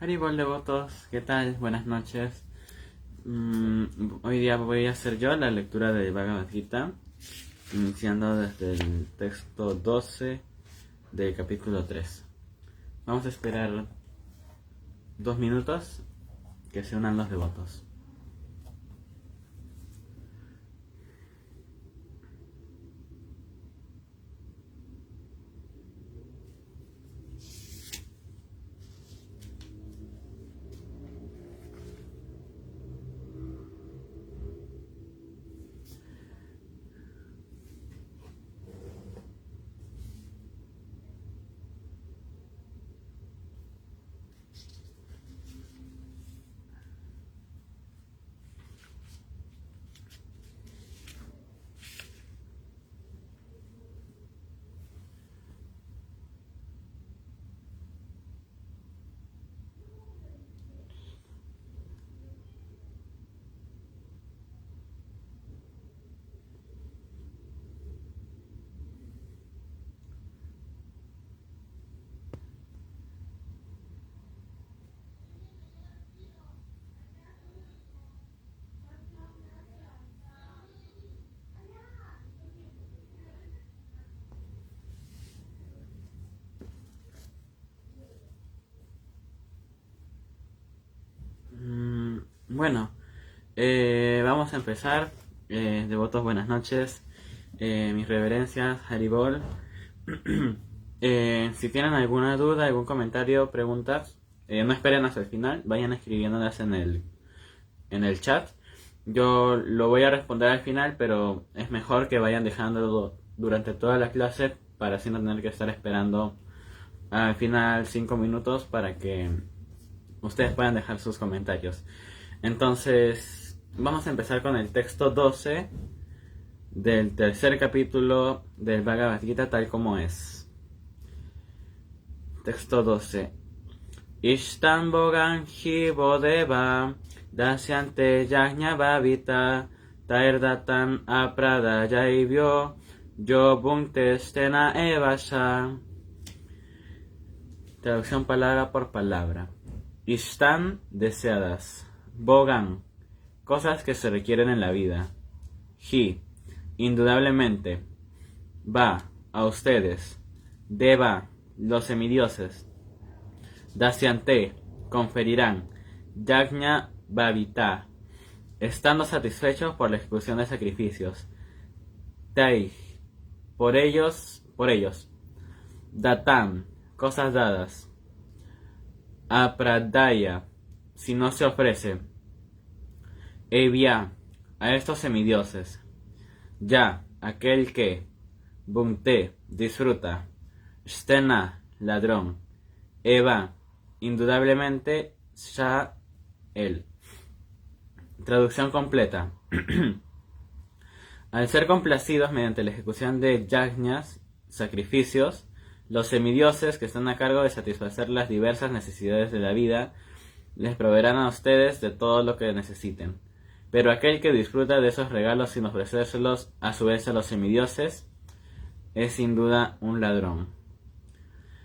Haribol devotos, ¿qué tal? Buenas noches. Hoy día voy a hacer yo la lectura de Bhagavad Gita, iniciando desde el texto 12 del capítulo 3. Vamos a esperar 2 minutos que se unan los devotos. Bueno, vamos a empezar. Devotos, buenas noches. Mis reverencias, Haribol. Si tienen alguna duda, algún comentario, preguntas, no esperen hasta el final, vayan escribiéndolas en el chat. Yo lo voy a responder al final, pero es mejor que vayan dejándolo durante toda la clase para así no tener que estar esperando al final 5 minutos para que ustedes puedan dejar sus comentarios. Entonces, vamos a empezar con el texto 12 del tercer capítulo del Bhagavad Gita tal como es. Texto 12. Ishtam bogan hi bodeva dasyante yajna bhavita tairdatam apradayaivyo yo bhunte stena evasha. Traducción palabra por palabra. Ishtam, deseadas. Bogan, cosas que se requieren en la vida. Hi, indudablemente. Va, a ustedes. Deva, los semidioses. Dasyante, conferirán. Yajna Bhavita, estando satisfechos por la ejecución de sacrificios. Tai, por ellos. Datam, cosas dadas. Apradaya, si no se ofrece. Evya, a estos semidioses. Ya, aquel que. Bhunte, disfruta. Stena, ladrón. Eva, indudablemente, Sha, él. Traducción completa. Al ser complacidos mediante la ejecución de yajñas, sacrificios, los semidioses que están a cargo de satisfacer las diversas necesidades de la vida, les proveerán a ustedes de todo lo que necesiten. Pero aquel que disfruta de esos regalos sin ofrecérselos a su vez a los semidioses, es sin duda un ladrón.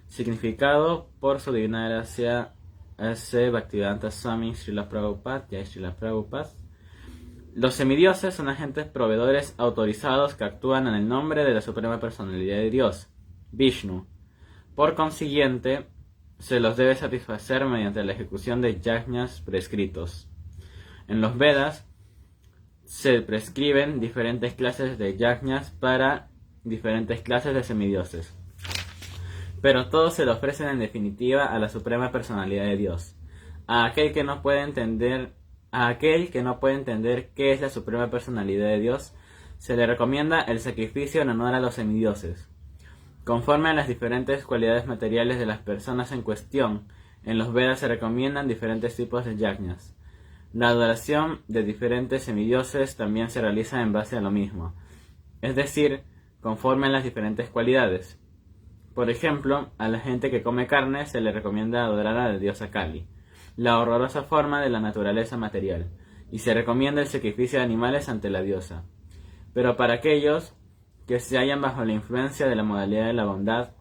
Significado por su divina gracia S. Bhaktivedanta Swami Srila Prabhupada, Jai Srila Prabhupada. Los semidioses son agentes proveedores autorizados que actúan en el nombre de la Suprema Personalidad de Dios, Vishnu. Por consiguiente, se los debe satisfacer mediante la ejecución de yajñas prescritos. En los Vedas se prescriben diferentes clases de yajñas para diferentes clases de semidioses, pero todos se lo ofrecen en definitiva a la Suprema Personalidad de Dios. A aquel que no puede entender qué es la Suprema Personalidad de Dios, se le recomienda el sacrificio en honor a los semidioses. Conforme a las diferentes cualidades materiales de las personas en cuestión, en los Vedas se recomiendan diferentes tipos de yajñas. La adoración de diferentes semidioses también se realiza en base a lo mismo, es decir, conforme a las diferentes cualidades. Por ejemplo, a la gente que come carne se le recomienda adorar a la diosa Kali, la horrorosa forma de la naturaleza material, y se recomienda el sacrificio de animales ante la diosa. Pero para aquellos que se hallan bajo la influencia de la modalidad de la bondad,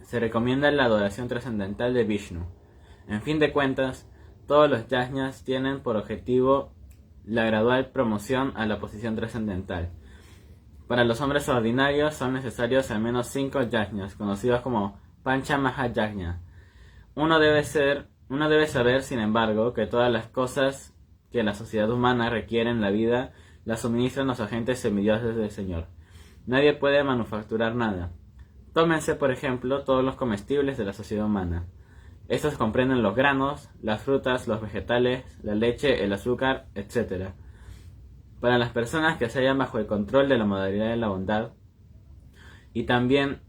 se recomienda la adoración trascendental de Vishnu, En fin de cuentas, todos los yajñas tienen por objetivo la gradual promoción a la posición trascendental. Para los hombres ordinarios son necesarios al menos 5 yajñas, conocidos como Pancha Mahayajna. Uno debe saber, sin embargo, que todas las cosas que la sociedad humana requiere en la vida las suministran los agentes semidioses del Señor. Nadie puede manufacturar nada. Tómense, por ejemplo, todos los comestibles de la sociedad humana. Estos comprenden los granos, las frutas, los vegetales, la leche, el azúcar, etc. Para las personas que se hallan bajo el control de la modalidad de la bondad, y también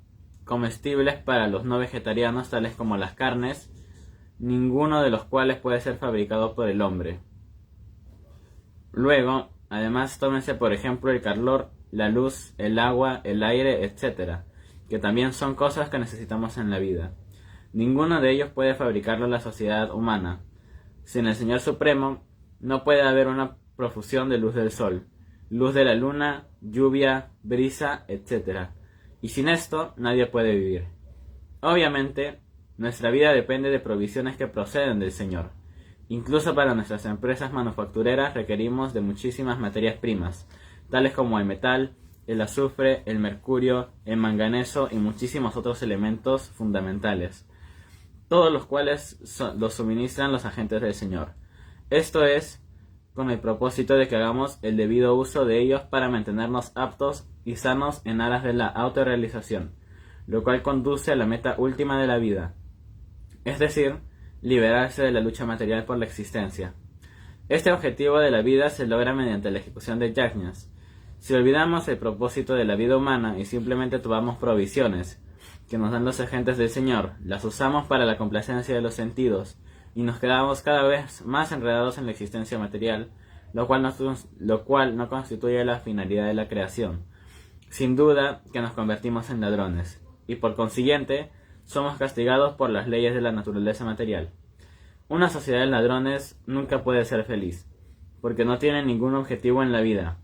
comestibles para los no vegetarianos, tales como las carnes, ninguno de los cuales puede ser fabricado por el hombre. Luego, además, tómense por ejemplo el calor, la luz, el agua, el aire, etc., que también son cosas que necesitamos en la vida. Ninguno de ellos puede fabricarlo la sociedad humana. Sin el Señor Supremo, no puede haber una profusión de luz del sol, luz de la luna, lluvia, brisa, etc. Y sin esto, nadie puede vivir. Obviamente, nuestra vida depende de provisiones que proceden del Señor. Incluso para nuestras empresas manufactureras requerimos de muchísimas materias primas, tales como el metal, el azufre, el mercurio, el manganeso y muchísimos otros elementos fundamentales, todos los cuales los suministran los agentes del Señor. Esto es, con el propósito de que hagamos el debido uso de ellos para mantenernos aptos y sanos en aras de la autorrealización, lo cual conduce a la meta última de la vida, es decir, liberarse de la lucha material por la existencia. Este objetivo de la vida se logra mediante la ejecución de yajñas. Si olvidamos el propósito de la vida humana y simplemente tomamos provisiones que nos dan los agentes del Señor, las usamos para la complacencia de los sentidos y nos quedamos cada vez más enredados en la existencia material, lo cual no constituye la finalidad de la creación. Sin duda que nos convertimos en ladrones y por consiguiente somos castigados por las leyes de la naturaleza material. Una sociedad de ladrones nunca puede ser feliz, porque no tiene ningún objetivo en la vida.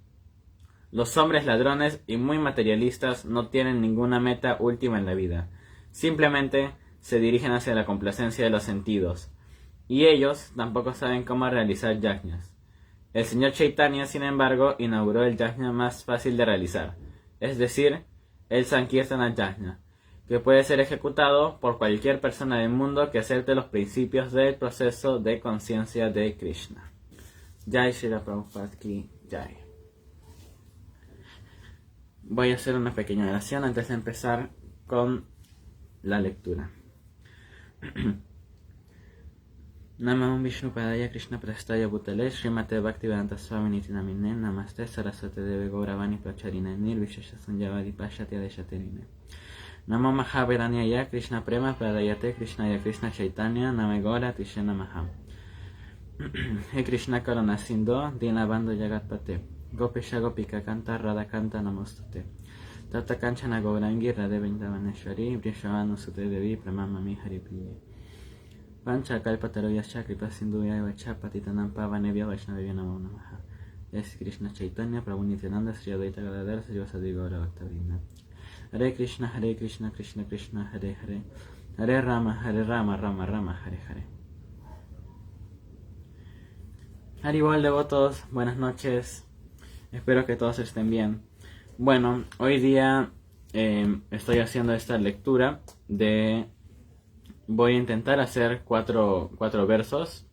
Los hombres ladrones y muy materialistas no tienen ninguna meta última en la vida. Simplemente se dirigen hacia la complacencia de los sentidos. Y ellos tampoco saben cómo realizar yajñas. El señor Chaitanya, sin embargo, inauguró el yajna más fácil de realizar, es decir, el Sankirtana Yajna, que puede ser ejecutado por cualquier persona del mundo que acepte los principios del proceso de conciencia de Krishna. Jai Srila Prabhupada Ki Jai. Voy a hacer una pequeña oración antes de empezar con la lectura. Namah Vishnu Padaya Krishna Prastaya Bhutale Srimate Bhaktivedanta Swami Niti Namine Namaste Saraswate Deve Gauravani Pracharine Nirvishesha Sanjavadi Pashyati Adeshaterine Namo Mahaviranyaya Krishna Prema Pradayate Krishnaya Krishna Chaitanya Namegora Tishe Namaha. He Krishna Karuna Sindho Dinabando Jagatpate Gopisha Gopika Kanta Radha Kanta Namostate Tata Kanchana Gaurangi Radhe Vrindavaneshwari Vrishavanu Sute Devi Pramamami Haripriye Pancha Kalpataroyascha Kripa Sindhuya Vacha Patitanam Pavanebhya Vaishnavya Namo Namaha. Es Krishna Chaitanya Prabhu Nityananda Sri Advaita Gadadhar Sri Vasadi Gaura Bhaktavrinda. Hare Krishna Krishna Krishna Hare Hare Hare Rama Rama Rama Hare Hare. Haribol devotos, buenas noches. Espero que todos estén bien. Bueno, hoy día estoy haciendo esta lectura de... Voy a intentar hacer cuatro versos.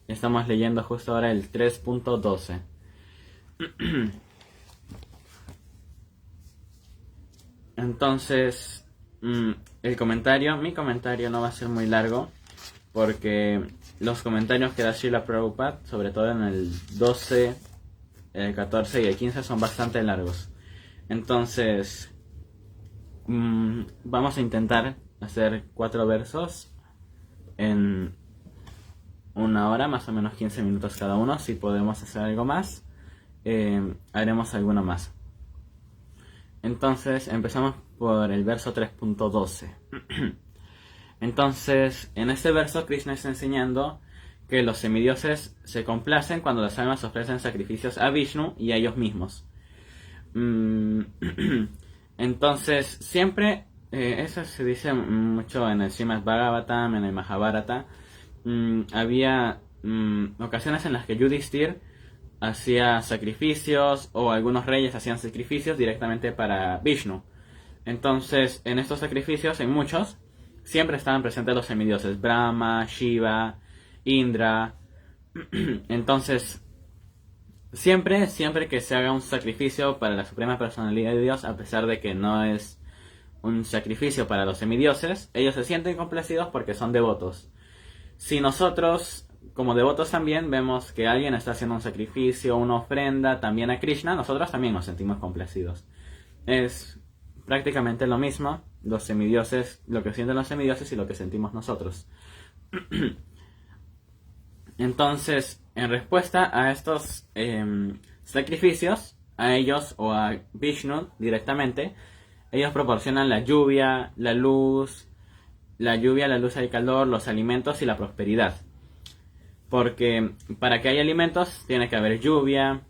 Estamos leyendo justo ahora el 3.12. Entonces, mi comentario no va a ser muy largo, porque los comentarios que da Srila Prabhupada, sobre todo en el 12, el 14 y el 15, son bastante largos. Entonces, vamos a intentar hacer 4 versos en una hora, más o menos 15 minutos cada uno. Si podemos hacer algo más, haremos alguno más. Entonces empezamos por el verso 3.12. Entonces, en este verso Krishna está enseñando que los semidioses se complacen cuando las almas ofrecen sacrificios a Vishnu y a ellos mismos. Entonces, siempre, eso se dice mucho en el Srimad Bhagavatam, en el Mahabharata, había ocasiones en las que Yudhishthir hacía sacrificios o algunos reyes hacían sacrificios directamente para Vishnu. Entonces, en estos sacrificios, en muchos, siempre estaban presentes los semidioses, Brahma, Shiva, Indra. Entonces, siempre que se haga un sacrificio para la suprema personalidad de Dios, a pesar de que no es un sacrificio para los semidioses, ellos se sienten complacidos porque son devotos. Si nosotros, como devotos también, vemos que alguien está haciendo un sacrificio, una ofrenda también a Krishna, nosotros también nos sentimos complacidos. Es prácticamente lo mismo, los semidioses, lo que sienten los semidioses y lo que sentimos nosotros. Entonces, en respuesta a estos sacrificios, a ellos o a Vishnu directamente, ellos proporcionan la lluvia, la luz y el calor, los alimentos y la prosperidad. Porque para que haya alimentos tiene que haber lluvia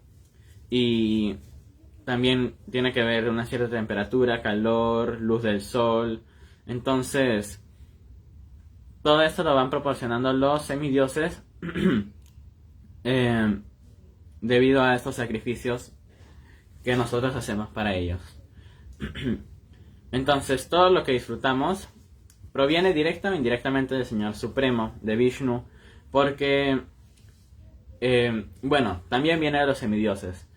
y también tiene que haber una cierta temperatura, calor, luz del sol. Entonces, todo esto lo van proporcionando los semidioses debido a estos sacrificios que nosotros hacemos para ellos. Entonces, todo lo que disfrutamos proviene directa o indirectamente del Señor Supremo, de Vishnu, porque, también viene de los semidioses,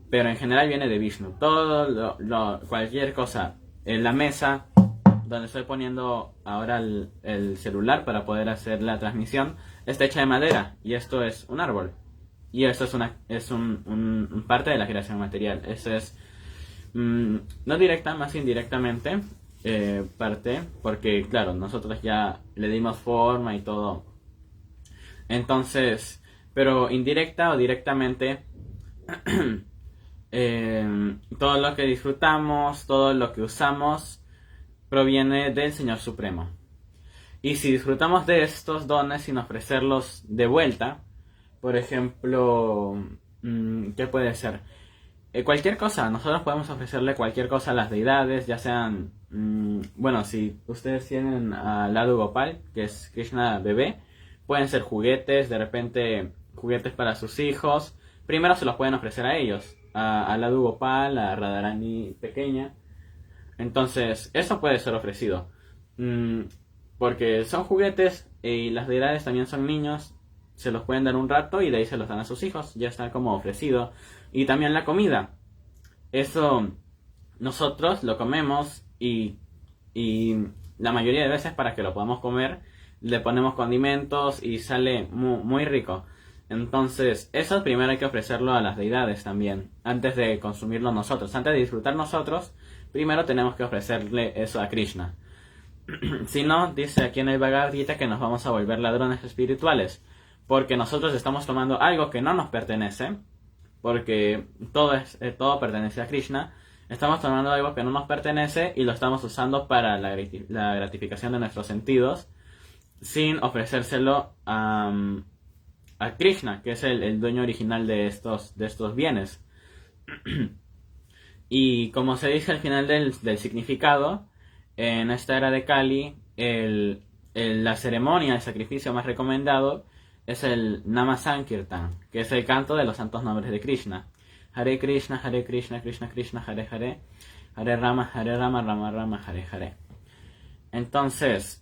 pero en general viene de Vishnu. Cualquier cosa, en la mesa donde estoy poniendo ahora el celular para poder hacer la transmisión, está hecha de madera, y esto es un árbol. Y esto es un parte de la creación material. Eso es, no directa, más indirectamente, parte, porque claro, nosotros ya le dimos forma y todo. Entonces, pero indirecta o directamente, todo lo que disfrutamos, todo lo que usamos, proviene del Señor Supremo. Y si disfrutamos de estos dones sin ofrecerlos de vuelta, por ejemplo, ¿qué puede ser? Cualquier cosa, nosotros podemos ofrecerle cualquier cosa a las deidades, ya sean, si ustedes tienen a Ladu Gopal, que es Krishna bebé, pueden ser juguetes, de repente juguetes para sus hijos. Primero se los pueden ofrecer a ellos, a Ladu Gopal, a Radharani pequeña. Entonces, eso puede ser ofrecido. Porque son juguetes y las deidades también son niños. Se los pueden dar un rato y de ahí se los dan a sus hijos. Ya está como ofrecido. Y también la comida. Eso nosotros lo comemos y la mayoría de veces para que lo podamos comer le ponemos condimentos y sale muy, muy rico. Entonces, eso primero hay que ofrecerlo a las deidades también. Antes de consumirlo nosotros. Antes de disfrutar nosotros, primero tenemos que ofrecerle eso a Krishna. Si no, dice aquí en el Bhagavad Gita que nos vamos a volver ladrones espirituales. Porque nosotros estamos tomando algo que no nos pertenece. Porque todo pertenece a Krishna. Estamos tomando algo que no nos pertenece y lo estamos usando para la gratificación de nuestros sentidos. Sin ofrecérselo a Krishna, que es el dueño original de estos bienes. Y como se dice al final del significado, en esta era de Kali, la ceremonia, el sacrificio más recomendado es el Nama Sankirtan, que es el canto de los santos nombres de Krishna. Hare Krishna, Krishna Krishna, Hare Hare, Hare Rama, Rama Rama, Hare Hare. Entonces,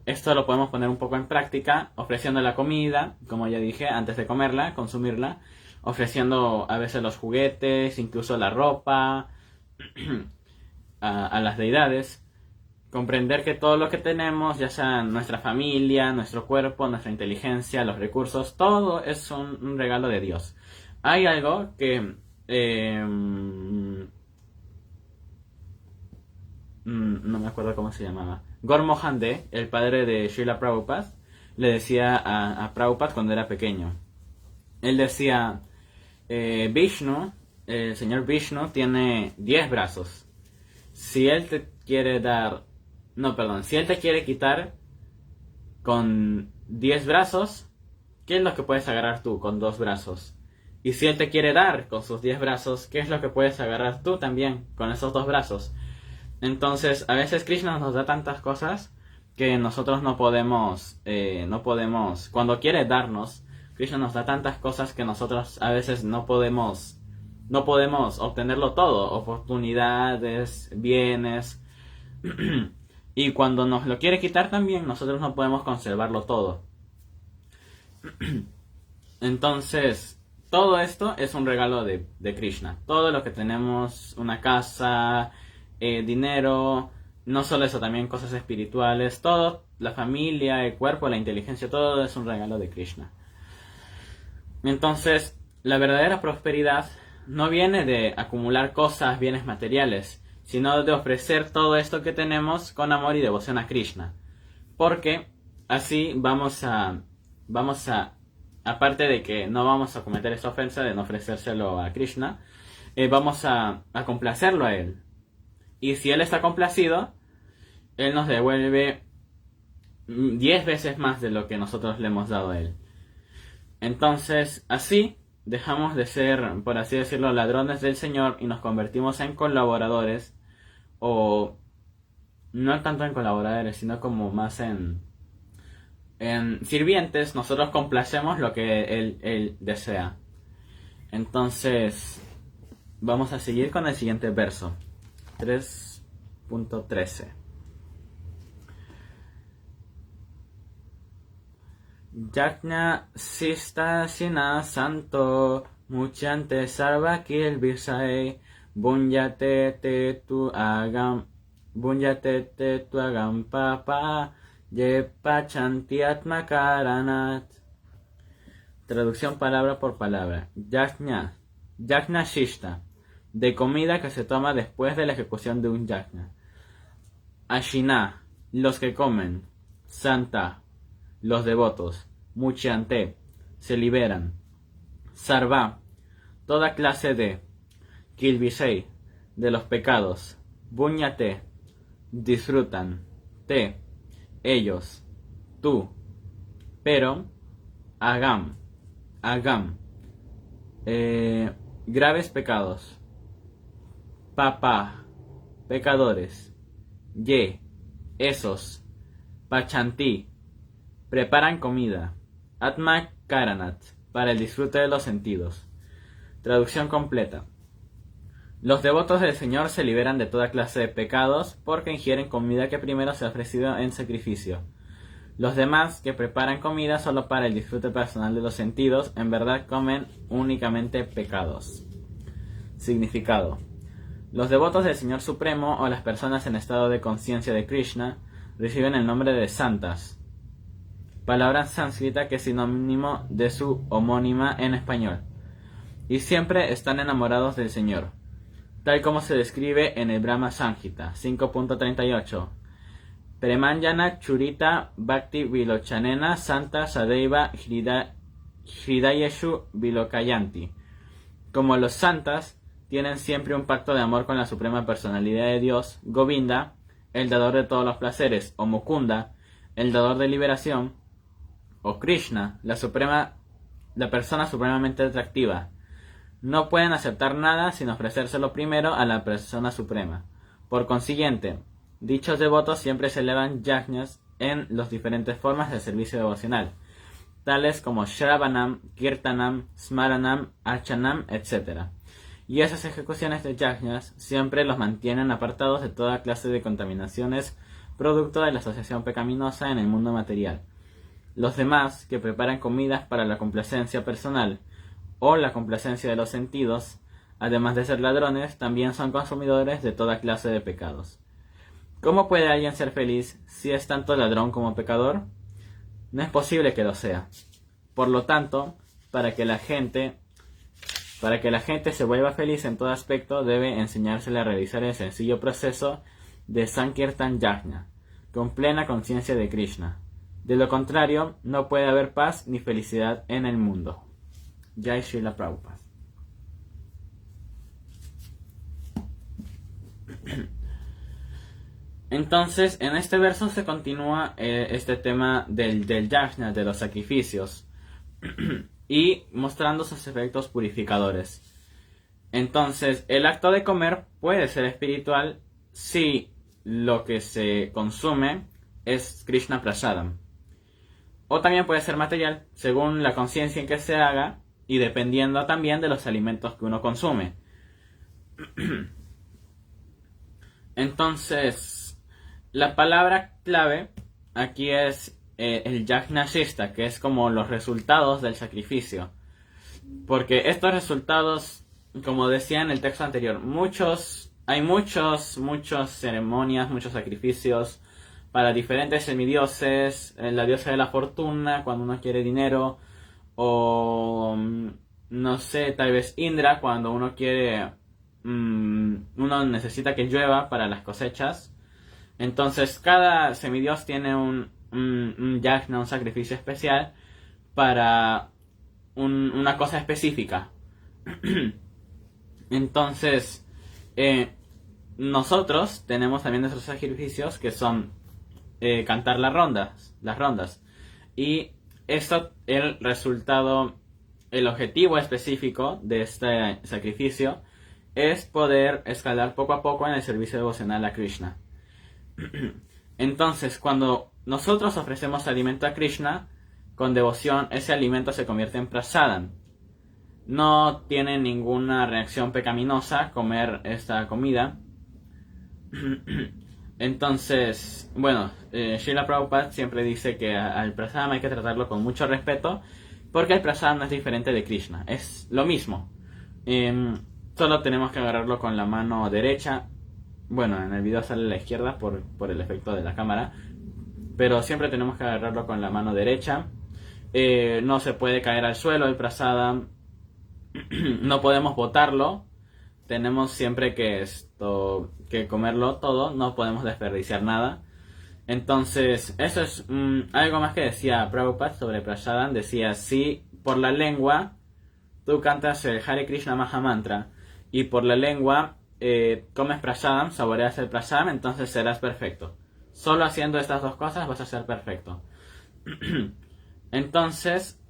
esto lo podemos poner un poco en práctica, ofreciendo la comida, como ya dije, antes de comerla, consumirla, ofreciendo a veces los juguetes, incluso la ropa, a las deidades. Comprender que todo lo que tenemos, ya sea nuestra familia, nuestro cuerpo, nuestra inteligencia, los recursos, todo es un regalo de Dios. Hay algo que no me acuerdo cómo se llamaba. Gormohan De, el padre de Srila Prabhupada, le decía a Prabhupada cuando era pequeño. Él decía, Vishnu, el señor Vishnu tiene 10 brazos. Si él te quiere si él te quiere quitar con 10 brazos, ¿qué es lo que puedes agarrar tú con 2 brazos? Y si él te quiere dar con sus 10 brazos, ¿qué es lo que puedes agarrar tú también con esos 2 brazos? Entonces, a veces Krishna nos da tantas cosas que nosotros no podemos, cuando quiere darnos, Krishna nos da tantas cosas que nosotros a veces no podemos obtenerlo todo, oportunidades, bienes, y cuando nos lo quiere quitar también, nosotros no podemos conservarlo todo. Entonces, todo esto es un regalo de Krishna. Todo lo que tenemos, una casa, dinero, no solo eso, también cosas espirituales, todo, la familia, el cuerpo, la inteligencia, todo es un regalo de Krishna. Entonces, la verdadera prosperidad no viene de acumular cosas, bienes materiales, sino de ofrecer todo esto que tenemos con amor y devoción a Krishna. Porque así vamos a aparte de que no vamos a cometer esta ofensa de no ofrecérselo a Krishna, vamos a complacerlo a él. Y si él está complacido, él nos devuelve 10 veces más de lo que nosotros le hemos dado a él. Entonces, así dejamos de ser, por así decirlo, ladrones del Señor y nos convertimos en colaboradores, o no tanto en colaboradores, sino como más en sirvientes. Nosotros complacemos lo que él desea. Entonces, vamos a seguir con el siguiente verso, 3.13. Yajna sista sina santo muchante sarva kil visai bunyate te tu agam papa ye pachanti atma karanat. Traducción palabra por palabra. Yajna shishta, de comida que se toma después de la ejecución de un yajna. Ashina, los que comen. Santa, los devotos. Muchante, se liberan. Sarva, toda clase de. Kilvisei, de los pecados. Buñate, disfrutan. Te, ellos. Tú. Pero, agam, graves pecados. Papa, pecadores. Ye, esos. Pachanti, preparan comida. Atma Karanat, para el disfrute de los sentidos. Traducción completa. Los devotos del Señor se liberan de toda clase de pecados porque ingieren comida que primero se ha ofrecido en sacrificio. Los demás, que preparan comida solo para el disfrute personal de los sentidos, en verdad comen únicamente pecados. Significado. Los devotos del Señor Supremo o las personas en estado de conciencia de Krishna reciben el nombre de santas, palabra sánscrita que es sinónimo de su homónima en español, y siempre están enamorados del Señor, tal como se describe en el Brahma Samhita 5.38. Premanjana Churita Bhakti Vilochanena Santa Sadeiva Hridayeshu Vilokayanti. Como los santas tienen siempre un pacto de amor con la suprema personalidad de Dios, Govinda, el dador de todos los placeres, o Mukunda, el dador de liberación, o Krishna, la persona supremamente atractiva, no pueden aceptar nada sin ofrecérselo primero a la persona suprema. Por consiguiente, dichos devotos siempre se elevan yajnas en las diferentes formas de servicio devocional, tales como Shravanam, Kirtanam, Smaranam, Archanam, etc. Y esas ejecuciones de yajnas siempre los mantienen apartados de toda clase de contaminaciones producto de la asociación pecaminosa en el mundo material. Los demás, que preparan comidas para la complacencia personal o la complacencia de los sentidos, además de ser ladrones, también son consumidores de toda clase de pecados. ¿Cómo puede alguien ser feliz si es tanto ladrón como pecador? No es posible que lo sea. Por lo tanto, para que la gente se vuelva feliz en todo aspecto, debe enseñársele a realizar el sencillo proceso de Sankirtan Yajna, con plena conciencia de Krishna. De lo contrario, no puede haber paz ni felicidad en el mundo. Jai Srila Prabhupada. Entonces, en este verso se continúa este tema del yajna, de los sacrificios, y mostrando sus efectos purificadores. Entonces, el acto de comer puede ser espiritual si lo que se consume es Krishna Prasadam. O también puede ser material, según la conciencia en que se haga y dependiendo también de los alimentos que uno consume. Entonces, la palabra clave aquí es el Yajnashista, que es como los resultados del sacrificio. Porque estos resultados, como decía en el texto anterior, hay muchas ceremonias, muchos sacrificios para diferentes semidioses, la diosa de la fortuna cuando uno quiere dinero, o no sé, tal vez Indra cuando uno quiere, uno necesita que llueva para las cosechas. Entonces cada semidios tiene un yajna, un sacrificio especial para una cosa específica. Entonces, nosotros tenemos también nuestros sacrificios que son cantar las rondas. Y esto, el resultado, el objetivo específico de este sacrificio es poder escalar poco a poco en el servicio devocional a Krishna. Entonces, cuando nosotros ofrecemos alimento a Krishna, con devoción, ese alimento se convierte en prasadam. No tiene ninguna reacción pecaminosa comer esta comida. Entonces, bueno, Srila Prabhupada siempre dice que al prasadam hay que tratarlo con mucho respeto, porque el prasadam no es diferente de Krishna, es lo mismo. Solo tenemos que agarrarlo con la mano derecha. Bueno, en el video sale a la izquierda por el efecto de la cámara, pero siempre tenemos que agarrarlo con la mano derecha. No se puede caer al suelo el prasadam, no podemos botarlo. Tenemos siempre que comerlo todo, no podemos desperdiciar nada. Entonces, eso es algo más que decía Prabhupada sobre prasadam. Decía, si por la lengua tú cantas el Hare Krishna Mahamantra y por la lengua comes prasadam, saboreas el prasadam, entonces serás perfecto. Solo haciendo estas dos cosas vas a ser perfecto. Entonces,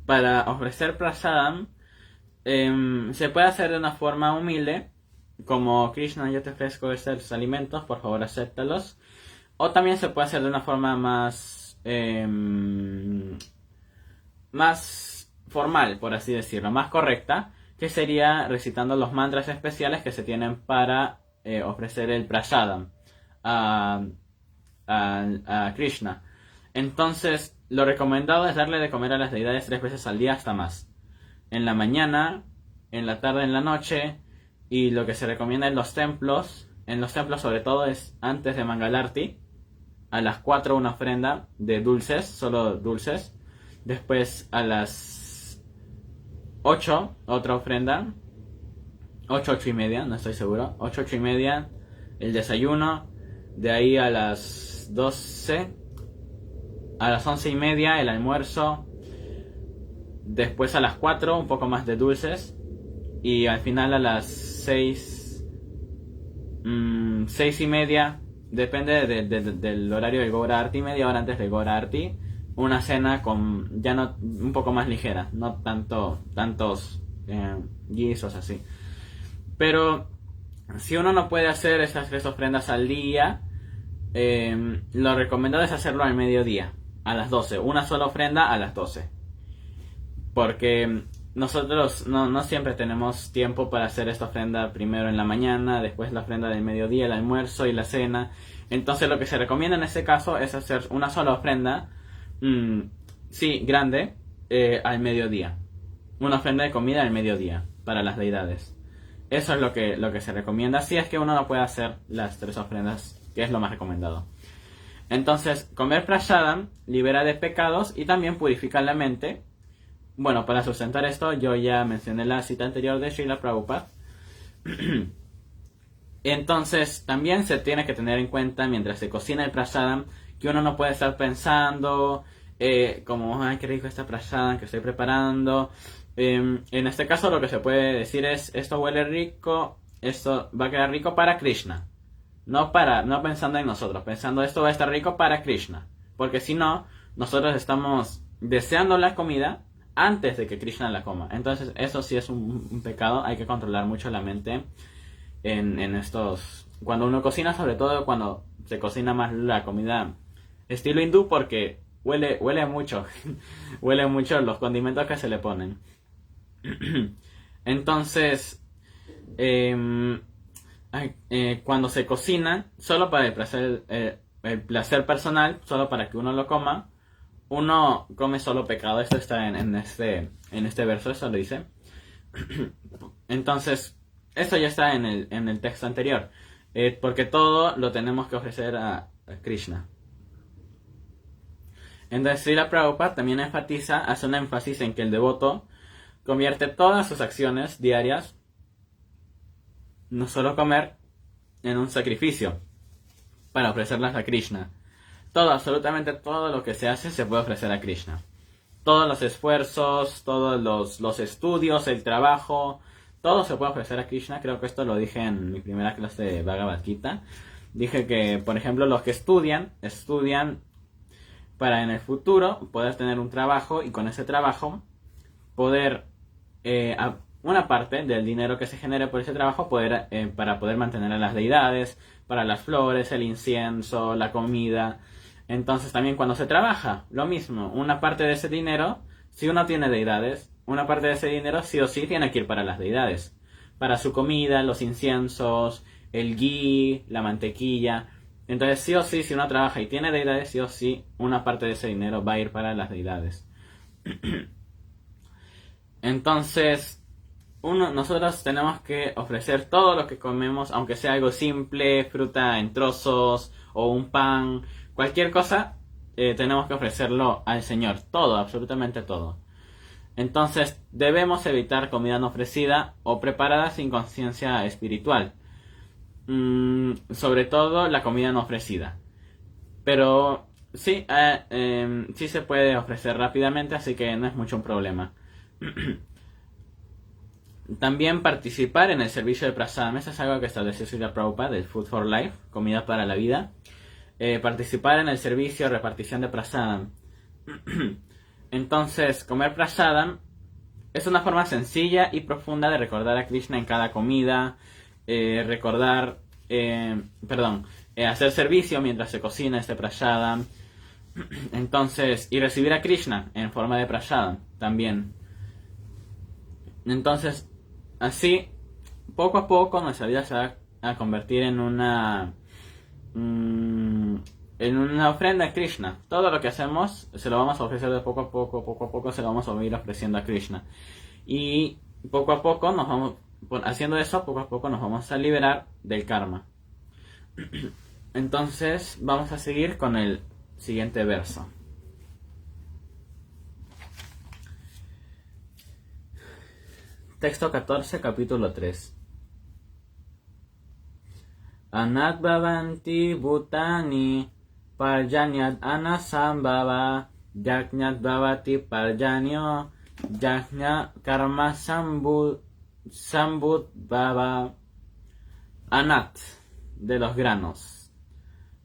para ofrecer prasadam, se puede hacer de una forma humilde, como Krishna, yo te ofrezco estos alimentos, por favor acéptalos. O también se puede hacer de una forma más formal, por así decirlo, más correcta, que sería recitando los mantras especiales que se tienen para ofrecer el prasadam a Krishna. Entonces, lo recomendado es darle de comer a las deidades 3 veces al día hasta más. En la mañana, en la tarde, en la noche. Y lo que se recomienda en los templos sobre todo es antes de Mangalarti, a las 4 una ofrenda de dulces, solo dulces. Después a las 8 otra ofrenda. 8 y media, no estoy seguro. 8 y media el desayuno. De ahí a las 12, a las 11 y media el almuerzo. Después a las 4 un poco más de dulces. Y al final a las 6 y media, depende del horario del Gaura Arti, media hora antes del Gaura Arti, una cena con ya no un poco más ligera, no tantos guisos así. Pero si uno no puede hacer esas 3 ofrendas al día, lo recomendado es hacerlo al mediodía, a las 12, una sola ofrenda a las 12. Porque nosotros no siempre tenemos tiempo para hacer esta ofrenda primero en la mañana, después la ofrenda del mediodía, el almuerzo y la cena. Entonces lo que se recomienda en este caso es hacer una sola ofrenda, grande, al mediodía. Una ofrenda de comida al mediodía para las deidades. Eso es lo que se recomienda, si es que uno no puede hacer las 3 ofrendas, que es lo más recomendado. Entonces, comer prasadam libera de pecados y también purifica la mente. Bueno, para sustentar esto, yo ya mencioné la cita anterior de Srila Prabhupada. Entonces, también se tiene que tener en cuenta, mientras se cocina el prasadam, que uno no puede estar pensando, como, ay, qué rico esta prasadam que estoy preparando. En este caso, lo que se puede decir es, esto huele rico, esto va a quedar rico para Krishna. No pensando en nosotros, pensando esto va a estar rico para Krishna. Porque si no, nosotros estamos deseando la comida antes de que Krishna la coma. Entonces eso sí es un pecado. Hay que controlar mucho la mente en estos... Cuando uno cocina, sobre todo cuando se cocina más la comida estilo hindú porque huele mucho. Huele mucho los condimentos que se le ponen. Entonces, cuando se cocina, solo para el placer personal, solo para que uno lo coma, uno come solo pecado. Esto está en este verso, eso lo dice. Entonces, eso ya está en el texto anterior. Porque todo lo tenemos que ofrecer a Krishna. Entonces, Srila Prabhupada también enfatiza, hace un énfasis en que el devoto convierte todas sus acciones diarias, no solo comer, en un sacrificio para ofrecerlas a Krishna. Todo, absolutamente todo lo que se hace se puede ofrecer a Krishna. Todos los esfuerzos, todos los estudios, el trabajo, todo se puede ofrecer a Krishna. Creo que esto lo dije en mi primera clase de Bhagavad Gita. Dije que, por ejemplo, los que estudian para en el futuro poder tener un trabajo y con ese trabajo poder, una parte del dinero que se genere por ese trabajo, para poder mantener a las deidades, para las flores, el incienso, la comida. Entonces también cuando se trabaja, lo mismo, una parte de ese dinero, si uno tiene deidades, una parte de ese dinero sí o sí tiene que ir para las deidades, para su comida, los inciensos, el ghee, la mantequilla. Entonces sí o sí, si uno trabaja y tiene deidades, sí o sí, una parte de ese dinero va a ir para las deidades. Entonces, nosotros tenemos que ofrecer todo lo que comemos, aunque sea algo simple, fruta en trozos o un pan, cualquier cosa, tenemos que ofrecerlo al Señor, todo, absolutamente todo. Entonces, debemos evitar comida no ofrecida o preparada sin conciencia espiritual. Sobre todo la comida no ofrecida. Pero sí, sí se puede ofrecer rápidamente, así que no es mucho un problema. También participar en el servicio de prasadam. Eso es algo que estableció Srila Prabhupada, del Food for Life, comida para la vida. Participar en el servicio, repartición de prasadam. Entonces, comer prasadam es una forma sencilla y profunda de recordar a Krishna en cada comida. Hacer servicio mientras se cocina este prasadam. Entonces, y recibir a Krishna en forma de prasadam también. Entonces, así, poco a poco nuestra vida se va a convertir en una ofrenda a Krishna. Todo lo que hacemos se lo vamos a ofrecer de poco a poco se lo vamos a ir ofreciendo a Krishna. Y poco a poco haciendo eso, poco a poco nos vamos a liberar del karma. Entonces, vamos a seguir con el siguiente verso. Texto 14, capítulo 3. Anat bhavanti bhutani parjanyat anasambhava yajñat bhavati parjanyo yajña karma sambudbhava. Anat, de los granos.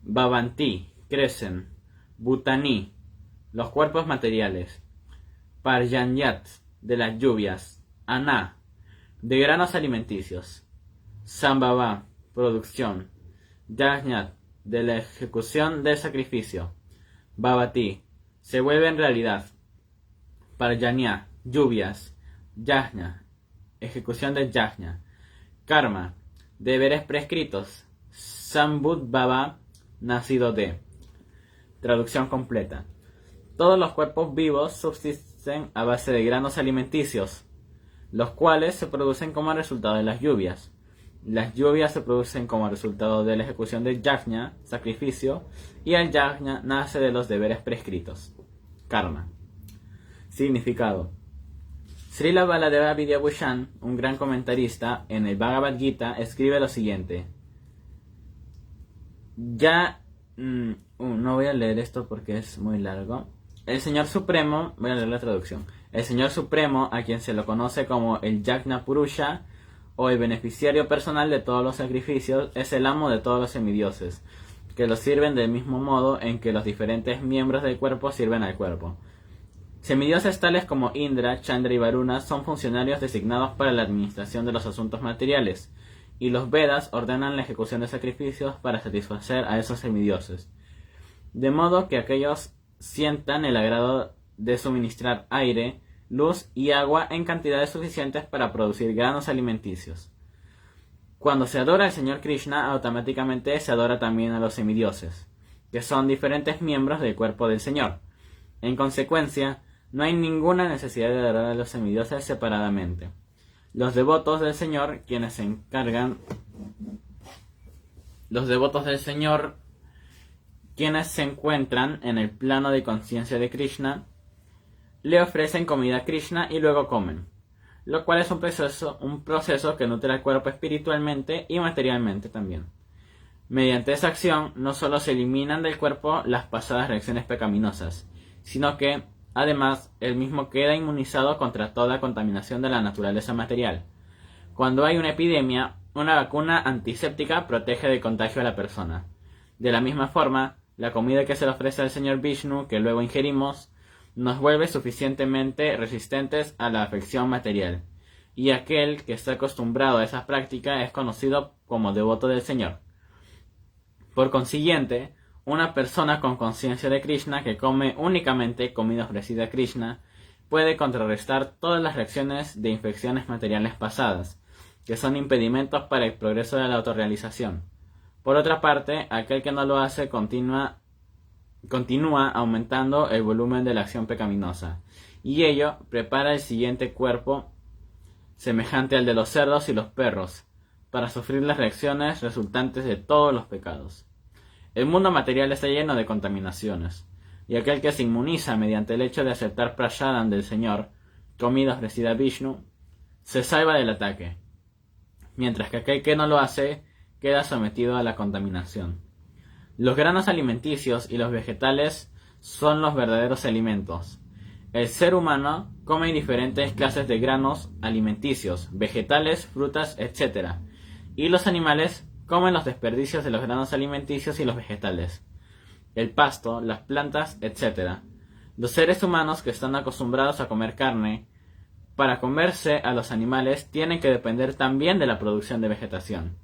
Bhavanti, crecen. Bhutani, los cuerpos materiales. Parjanyat, de las lluvias. Ana, de granos alimenticios. Sambhava, producción. Yajñat, de la ejecución del sacrificio. Bhavati, se vuelve en realidad. Parjanya, lluvias. Yajña, ejecución del yajña. Karma, deberes prescritos. Sambudbhava, nacido de. Traducción completa. Todos los cuerpos vivos subsisten a base de granos alimenticios, los cuales se producen como resultado de las lluvias. Las lluvias se producen como resultado de la ejecución del yajna, sacrificio, y el yajna nace de los deberes prescritos. Karma. Significado. Srila Baladeva Vidyabhushan, un gran comentarista, en el Bhagavad Gita, escribe lo siguiente. No voy a leer esto porque es muy largo. El Señor Supremo, voy a leer la traducción. El Señor Supremo, a quien se lo conoce como el Yajna Purusha, o el beneficiario personal de todos los sacrificios, es el amo de todos los semidioses, que los sirven del mismo modo en que los diferentes miembros del cuerpo sirven al cuerpo. Semidioses tales como Indra, Chandra y Varuna son funcionarios designados para la administración de los asuntos materiales, y los Vedas ordenan la ejecución de sacrificios para satisfacer a esos semidioses, de modo que aquellos sientan el agrado de suministrar aire, luz y agua en cantidades suficientes para producir granos alimenticios. Cuando se adora al Señor Krishna, automáticamente se adora también a los semidioses, que son diferentes miembros del cuerpo del Señor. En consecuencia, no hay ninguna necesidad de adorar a los semidioses separadamente. Los devotos del Señor, quienes se encuentran en el plano de conciencia de Krishna, le ofrecen comida a Krishna y luego comen, lo cual es un proceso que nutre al cuerpo espiritualmente y materialmente también. Mediante esa acción, no solo se eliminan del cuerpo las pasadas reacciones pecaminosas, sino que, además, el mismo queda inmunizado contra toda contaminación de la naturaleza material. Cuando hay una epidemia, una vacuna antiséptica protege del contagio a la persona. De la misma forma, la comida que se le ofrece al Señor Vishnu, que luego ingerimos, nos vuelve suficientemente resistentes a la afección material, y aquel que está acostumbrado a esa práctica es conocido como devoto del Señor. Por consiguiente, una persona con conciencia de Krishna que come únicamente comida ofrecida a Krishna puede contrarrestar todas las reacciones de infecciones materiales pasadas, que son impedimentos para el progreso de la autorrealización. Por otra parte, aquel que no lo hace continúa aumentando el volumen de la acción pecaminosa, y ello prepara el siguiente cuerpo semejante al de los cerdos y los perros, para sufrir las reacciones resultantes de todos los pecados. El mundo material está lleno de contaminaciones, y aquel que se inmuniza mediante el hecho de aceptar prasadam del Señor, comida ofrecida a Vishnu, se salva del ataque, mientras que aquel que no lo hace queda sometido a la contaminación. Los granos alimenticios y los vegetales son los verdaderos alimentos. El ser humano come diferentes clases de granos alimenticios, vegetales, frutas, etc. Y los animales comen los desperdicios de los granos alimenticios y los vegetales, el pasto, las plantas, etc. Los seres humanos que están acostumbrados a comer carne, para comerse a los animales tienen que depender también de la producción de vegetación.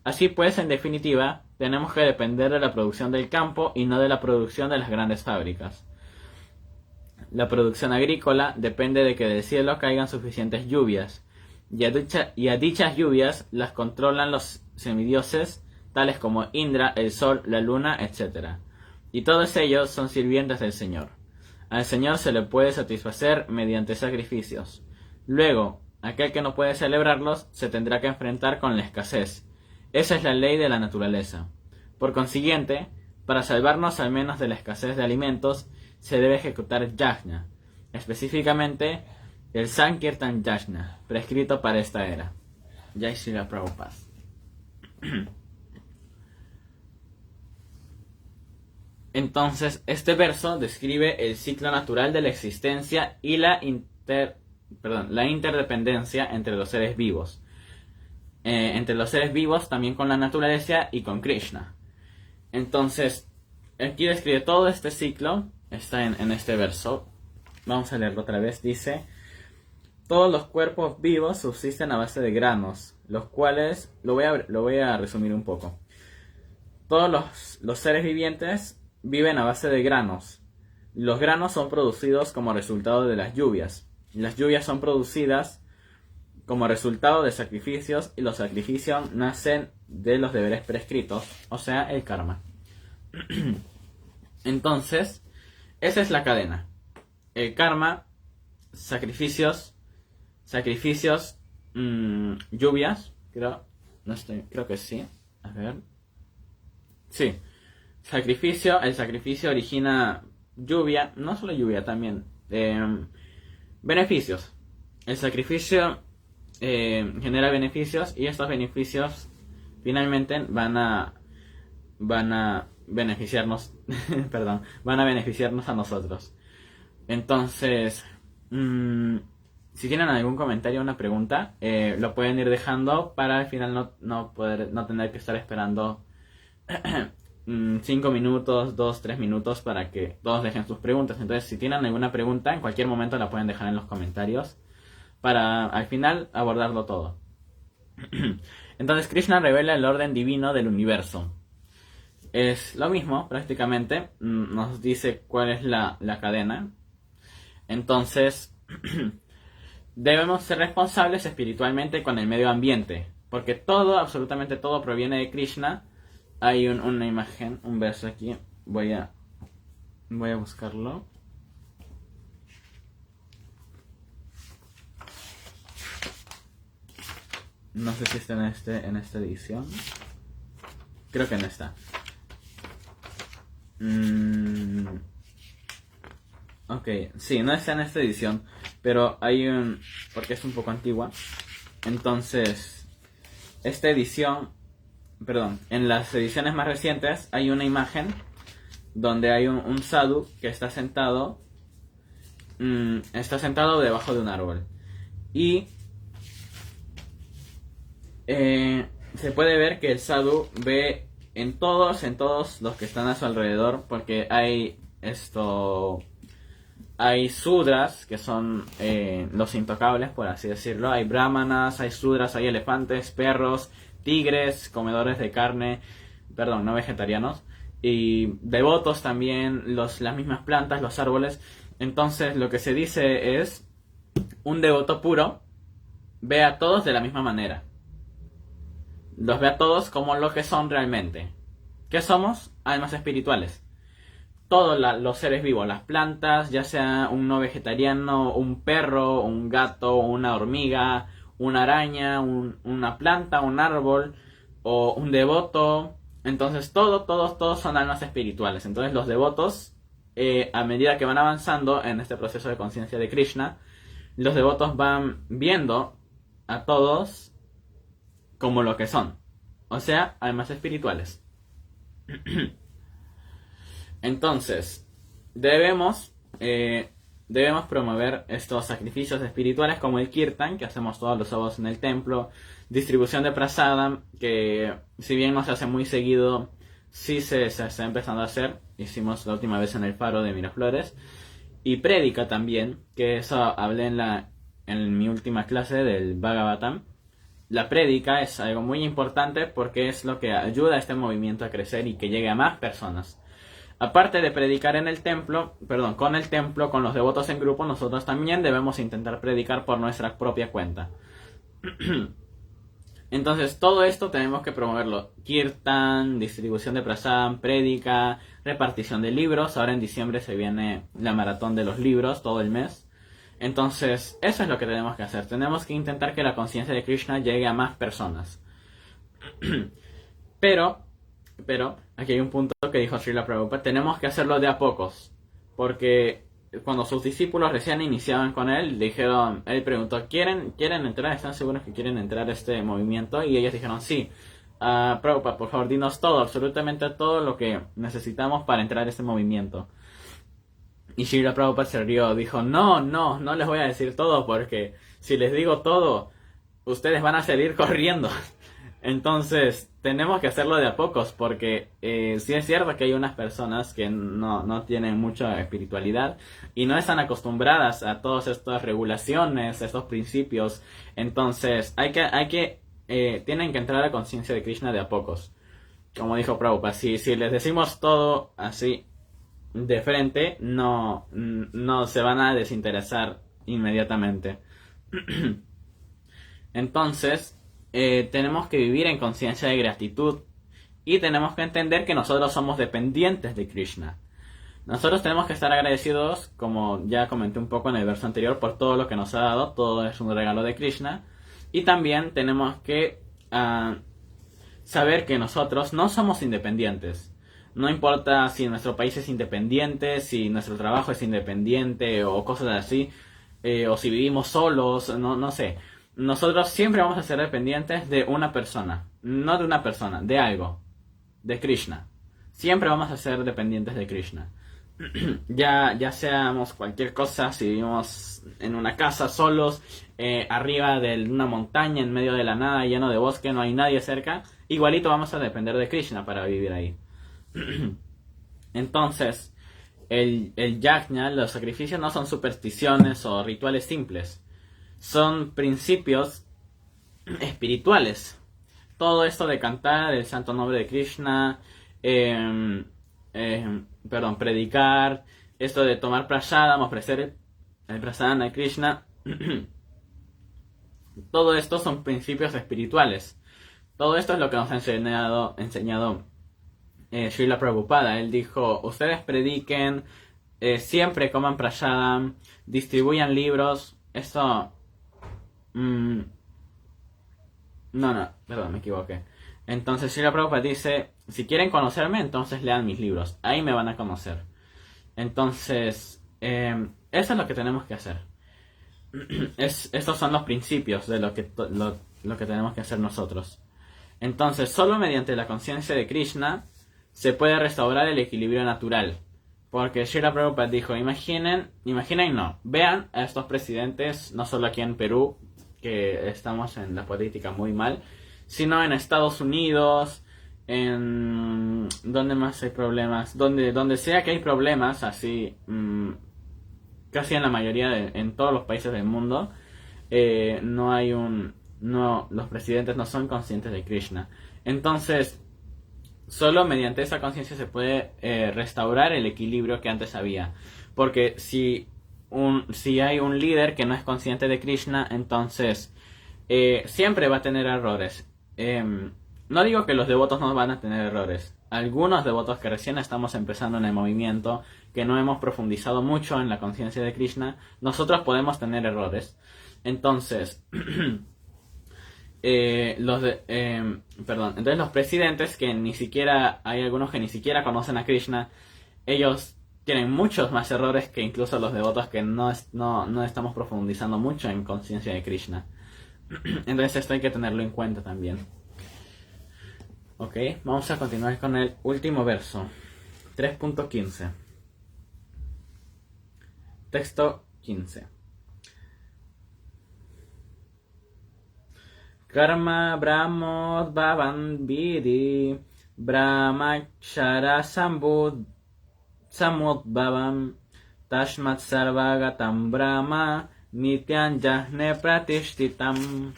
Así pues, en definitiva, tenemos que depender de la producción del campo y no de la producción de las grandes fábricas. La producción agrícola depende de que del cielo caigan suficientes lluvias, y a dichas lluvias las controlan los semidioses, tales como Indra, el sol, la luna, etc. Y todos ellos son sirvientes del Señor. Al Señor se le puede satisfacer mediante sacrificios. Luego, aquel que no puede celebrarlos se tendrá que enfrentar con la escasez. Esa es la ley de la naturaleza. Por consiguiente, para salvarnos al menos de la escasez de alimentos, se debe ejecutar yajna, específicamente el Sankirtan Yajna, prescrito para esta era. Jai Srila Prabhupada. Entonces, este verso describe el ciclo natural de la existencia y la interdependencia entre los seres vivos. Entre los seres vivos, también con la naturaleza y con Krishna. Entonces, aquí describe todo este ciclo, está en este verso. Vamos a leerlo otra vez. Dice: todos los cuerpos vivos subsisten a base de granos, los cuales, lo voy a resumir un poco. Todos los seres vivientes viven a base de granos. Los granos son producidos como resultado de las lluvias. Las lluvias son producidas como resultado de sacrificios, y los sacrificios nacen de los deberes prescritos, o sea, el karma. Entonces, esa es la cadena. El karma, sacrificios, lluvias, creo que sí. A ver. Sí. El sacrificio origina lluvia, no solo lluvia, también beneficios. El sacrificio genera beneficios, y estos beneficios finalmente van a beneficiarnos van a beneficiarnos a nosotros. Entonces, si tienen algún comentario o una pregunta, lo pueden ir dejando para al final no tener que estar esperando 5 minutos, 2, 3 minutos para que todos dejen sus preguntas. Entonces, si tienen alguna pregunta, en cualquier momento la pueden dejar en los comentarios para al final abordarlo todo. Entonces Krishna revela el orden divino del universo. Es lo mismo, prácticamente. Nos dice cuál es la cadena. Entonces, debemos ser responsables espiritualmente con el medio ambiente. Porque todo, absolutamente todo, proviene de Krishna. Hay una imagen, un verso aquí. Voy a buscarlo. No sé si está en esta edición. Creo que no está. Ok, sí, no está en esta edición. Pero hay porque es un poco antigua. Entonces, esta edición... Perdón, en las ediciones más recientes hay una imagen donde hay un sadhu que está sentado debajo de un árbol. Y se puede ver que el sadhu ve en todos los que están a su alrededor, porque hay sudras, que son los intocables, por así decirlo. Hay brahmanas, hay sudras, hay elefantes, perros, tigres, comedores de carne, perdón, no vegetarianos, y devotos también, las mismas plantas, los árboles. Entonces lo que se dice es, un devoto puro ve a todos de la misma manera. Los ve a todos como lo que son realmente. ¿Qué somos? Almas espirituales. Todos los seres vivos, las plantas, ya sea un no vegetariano, un perro, un gato, una hormiga, una araña, una planta, un árbol o un devoto. Entonces todos son almas espirituales. Entonces los devotos, a medida que van avanzando en este proceso de conciencia de Krishna, los devotos van viendo a todos como lo que son, o sea, almas espirituales. Entonces, debemos promover estos sacrificios espirituales como el kirtan, que hacemos todos los sábados en el templo, distribución de prasadam, que si bien no se hace muy seguido, sí se está empezando a hacer. Hicimos la última vez en el faro de Miraflores. Y prédica también, que eso hablé en mi última clase del Bhagavatam. La prédica es algo muy importante porque es lo que ayuda a este movimiento a crecer y que llegue a más personas. Aparte de predicar con el templo, con los devotos en grupo, nosotros también debemos intentar predicar por nuestra propia cuenta. Entonces, todo esto tenemos que promoverlo. Kirtan, distribución de prasadam, prédica, repartición de libros. Ahora en diciembre se viene la maratón de los libros todo el mes. Entonces, eso es lo que tenemos que hacer. Tenemos que intentar que la conciencia de Krishna llegue a más personas. Pero, aquí hay un punto que dijo Srila Prabhupada. Tenemos que hacerlo de a pocos. Porque cuando sus discípulos recién iniciaban con él, él preguntó, ¿quieren entrar? ¿Están seguros que quieren entrar a este movimiento? Y ellos dijeron, sí. Prabhupada, por favor, dinos todo, absolutamente todo lo que necesitamos para entrar a este movimiento. Y Srila Prabhupada se rió, dijo, no les voy a decir todo, porque si les digo todo, ustedes van a salir corriendo. Entonces, tenemos que hacerlo de a pocos, porque sí es cierto que hay unas personas que no tienen mucha espiritualidad y no están acostumbradas a todas estas regulaciones, estos principios. Entonces, tienen que entrar a la conciencia de Krishna de a pocos. Como dijo Prabhupada, si les decimos todo así de frente, no se van a desinteresar inmediatamente. Entonces, tenemos que vivir en conciencia de gratitud y tenemos que entender que nosotros somos dependientes de Krishna. Nosotros tenemos que estar agradecidos, como ya comenté un poco en el verso anterior, por todo lo que nos ha dado. Todo es un regalo de Krishna. Y también tenemos que saber que nosotros no somos independientes. No importa si nuestro país es independiente, si nuestro trabajo es independiente o cosas así, o si vivimos solos, no sé. Nosotros siempre vamos a ser dependientes de una persona, no de una persona, de algo, de Krishna. Siempre vamos a ser dependientes de Krishna. ya seamos cualquier cosa, si vivimos en una casa solos, arriba de una montaña, en medio de la nada, lleno de bosque, no hay nadie cerca, igualito vamos a depender de Krishna para vivir ahí. Entonces, el yajna, los sacrificios, no son supersticiones o rituales simples. Son principios espirituales todo esto de cantar el santo nombre de Krishna, predicar, esto de tomar prasadam, ofrecer el prasadam a Krishna, todo esto son principios espirituales. Todo esto es lo que nos ha enseñado Srila Prabhupada. Él dijo, ustedes prediquen, siempre coman prasadam, distribuyan libros. Esto... perdón, me equivoqué. Entonces Srila Prabhupada dice, si quieren conocerme, entonces lean mis libros. Ahí me van a conocer. Entonces, eso es lo que tenemos que hacer. Estos son los principios de lo que tenemos que hacer nosotros. Entonces, solo mediante la conciencia de Krishna se puede restaurar el equilibrio natural. Porque Srila Prabhupada dijo, imaginen no, vean a estos presidentes, no solo aquí en Perú, que estamos en la política muy mal, sino en Estados Unidos, en... ¿dónde más hay problemas? Donde sea que hay problemas, así, casi en la mayoría, en todos los países del mundo, los presidentes no son conscientes de Krishna. Entonces, solo mediante esa conciencia se puede restaurar el equilibrio que antes había. Porque si hay un líder que no es consciente de Krishna, entonces siempre va a tener errores. No digo que los devotos no van a tener errores. Algunos devotos que recién estamos empezando en el movimiento, que no hemos profundizado mucho en la conciencia de Krishna, nosotros podemos tener errores. Entonces, entonces los presidentes, que ni siquiera, hay algunos que ni siquiera conocen a Krishna, ellos tienen muchos más errores que incluso los devotos que no estamos profundizando mucho en conciencia de Krishna. Entonces esto hay que tenerlo en cuenta también. Ok, vamos a continuar con el último verso, 3.15. Texto 15. Karma brahmod bhavan vidi brahmakshara samudbhavam tashmat sarvagatam brahma nityan jahne pratishtitam.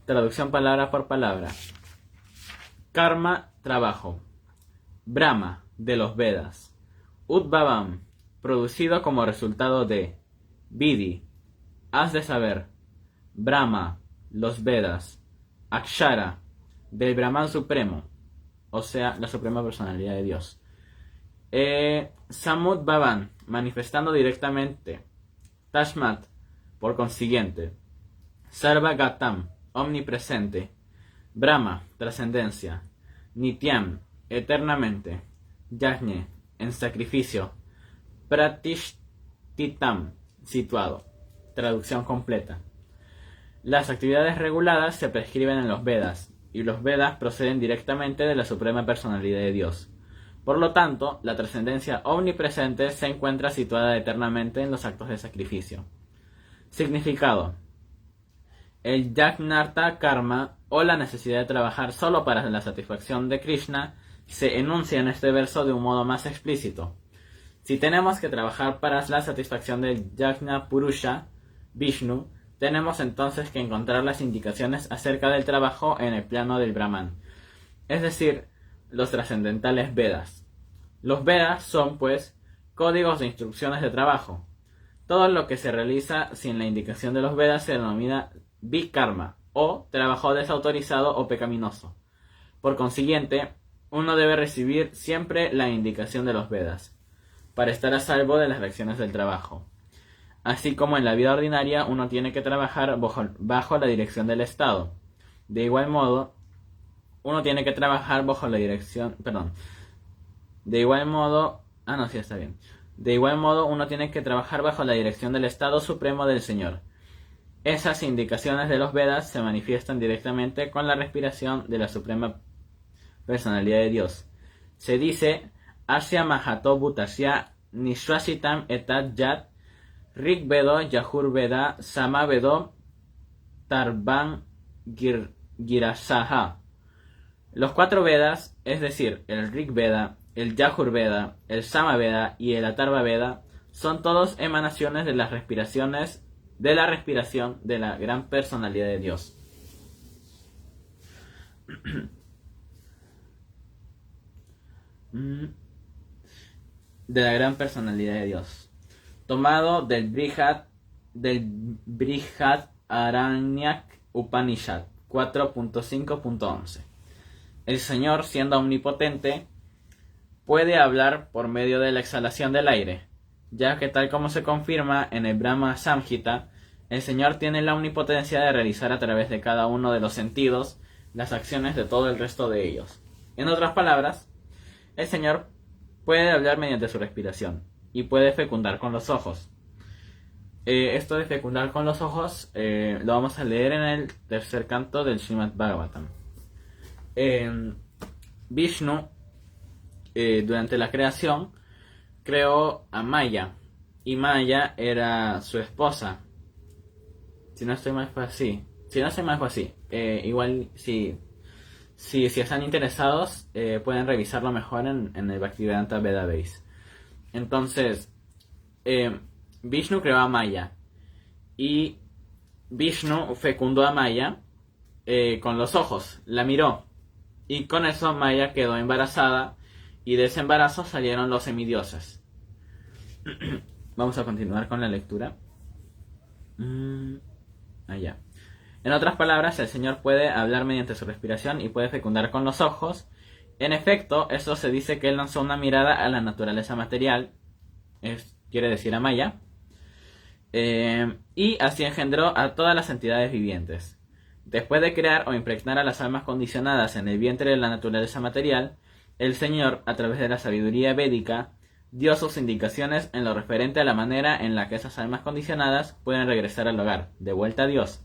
Traducción palabra por palabra. Karma, trabajo. Brahma, de los Vedas. Udbhavam, producido como resultado de. Vidi, has de saber. Brahma, los Vedas. Akshara, del Brahman supremo, o sea, la suprema personalidad de Dios. Samudbhavan, manifestando directamente. Tashmat, por consiguiente. Sarvagatam, omnipresente. Brahma, trascendencia. Nityam, eternamente. Yajne, en sacrificio. Pratishtitam, situado. Traducción completa. Las actividades reguladas se prescriben en los Vedas, y los Vedas proceden directamente de la suprema personalidad de Dios. Por lo tanto, la trascendencia omnipresente se encuentra situada eternamente en los actos de sacrificio. Significado. El Yajnartha Karma, o la necesidad de trabajar solo para la satisfacción de Krishna, se enuncia en este verso de un modo más explícito. Si tenemos que trabajar para la satisfacción del Yajna Purusha, Vishnu, tenemos entonces que encontrar las indicaciones acerca del trabajo en el plano del Brahman, es decir, los trascendentales Vedas. Los Vedas son, pues, códigos de instrucciones de trabajo. Todo lo que se realiza sin la indicación de los Vedas se denomina Vikarma, o trabajo desautorizado o pecaminoso. Por consiguiente, uno debe recibir siempre la indicación de los Vedas, para estar a salvo de las reacciones del trabajo. Así como en la vida ordinaria uno tiene que trabajar bajo la dirección del Estado. De igual modo, uno tiene que trabajar bajo la dirección... De igual modo, uno tiene que trabajar bajo la dirección del Estado Supremo del Señor. Esas indicaciones de los Vedas se manifiestan directamente con la respiración de la Suprema Personalidad de Dios. Se dice, Asya Mahato Bhutasya Nishwasitam Etat Yat Rig Vedo Yajur Veda Sama Vedo Tarvan Girasaha. Los 4 Vedas, es decir, el Rig Veda, el Yajur Veda, el Sama Veda y el Atharva Veda, son todos emanaciones de las respiración de la gran personalidad de Dios. De la gran personalidad de Dios. Tomado del Brihadaranyaka Upanishad 4.5.11. El Señor, siendo omnipotente, puede hablar por medio de la exhalación del aire, ya que tal como se confirma en el Brahma Samhita, el Señor tiene la omnipotencia de realizar a través de cada uno de los sentidos las acciones de todo el resto de ellos. En otras palabras, el Señor puede hablar mediante su respiración y puede fecundar con los ojos. Esto de fecundar con los ojos lo vamos a leer en el tercer canto del Srimad Bhagavatam. Vishnu, durante la creación, creó a Maya, y Maya era su esposa. Si no estoy mal fue así. Igual si están interesados, pueden revisarlo mejor en el Bhaktivedanta Vedabase. Entonces, Vishnu creó a Maya, y Vishnu fecundó a Maya con los ojos, la miró, y con eso Maya quedó embarazada, y de ese embarazo salieron los semidioses. Vamos a continuar con la lectura. Allá. En otras palabras, el Señor puede hablar mediante su respiración y puede fecundar con los ojos. En efecto, eso se dice que él lanzó una mirada a la naturaleza material, quiere decir a Maya, y así engendró a todas las entidades vivientes. Después de crear o impregnar a las almas condicionadas en el vientre de la naturaleza material, el Señor, a través de la sabiduría védica, dio sus indicaciones en lo referente a la manera en la que esas almas condicionadas pueden regresar al hogar, de vuelta a Dios.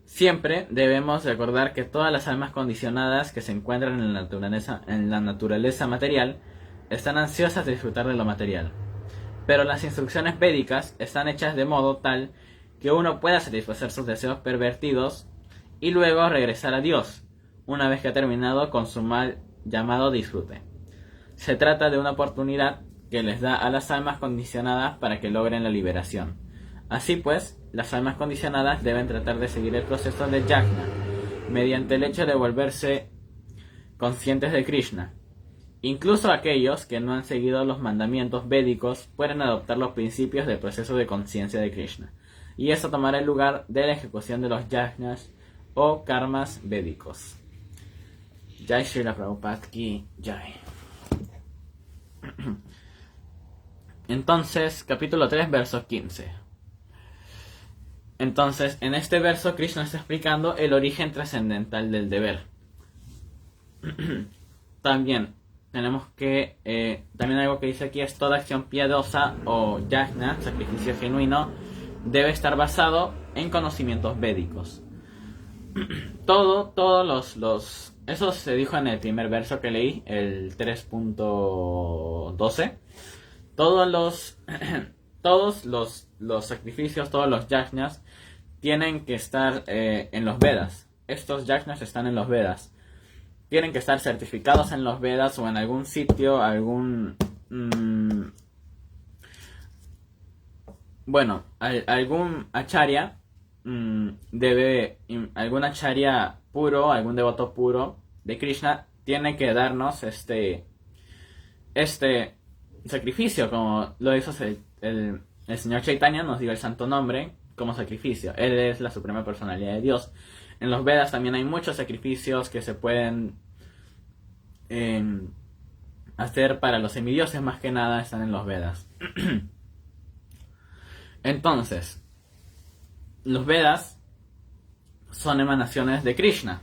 Siempre debemos recordar que todas las almas condicionadas que se encuentran en la naturaleza material están ansiosas de disfrutar de lo material. Pero las instrucciones védicas están hechas de modo tal que uno pueda satisfacer sus deseos pervertidos y luego regresar a Dios, una vez que ha terminado con su mal llamado disfrute. Se trata de una oportunidad que les da a las almas condicionadas para que logren la liberación. Así pues, las almas condicionadas deben tratar de seguir el proceso de yajna, mediante el hecho de volverse conscientes de Krishna. Incluso aquellos que no han seguido los mandamientos védicos pueden adoptar los principios del proceso de conciencia de Krishna, y eso tomará el lugar de la ejecución de los yajnas o karmas védicos. Jai Srila Prabhupada Ki Jai. Entonces, capítulo 3, verso 15. Entonces, en este verso, Krishna está explicando el origen trascendental del deber. También tenemos que, también algo que dice aquí es: toda acción piadosa o yajna, sacrificio genuino, debe estar basado en conocimientos védicos. Eso se dijo en el primer verso que leí, el 3.12. Todos los sacrificios, todos los yajnas tienen que estar en los Vedas. Estos yajnas están en los Vedas. Tienen que estar certificados en los Vedas o en algún sitio, algún acharya algún acharya puro, algún devoto puro de Krishna tiene que darnos este sacrificio, como lo hizo el Señor Chaitanya, nos dio el santo nombre como sacrificio. Él es la suprema personalidad de Dios. En los Vedas también hay muchos sacrificios que se pueden hacer para los semidioses, más que nada están en los Vedas. Entonces, los Vedas son emanaciones de Krishna.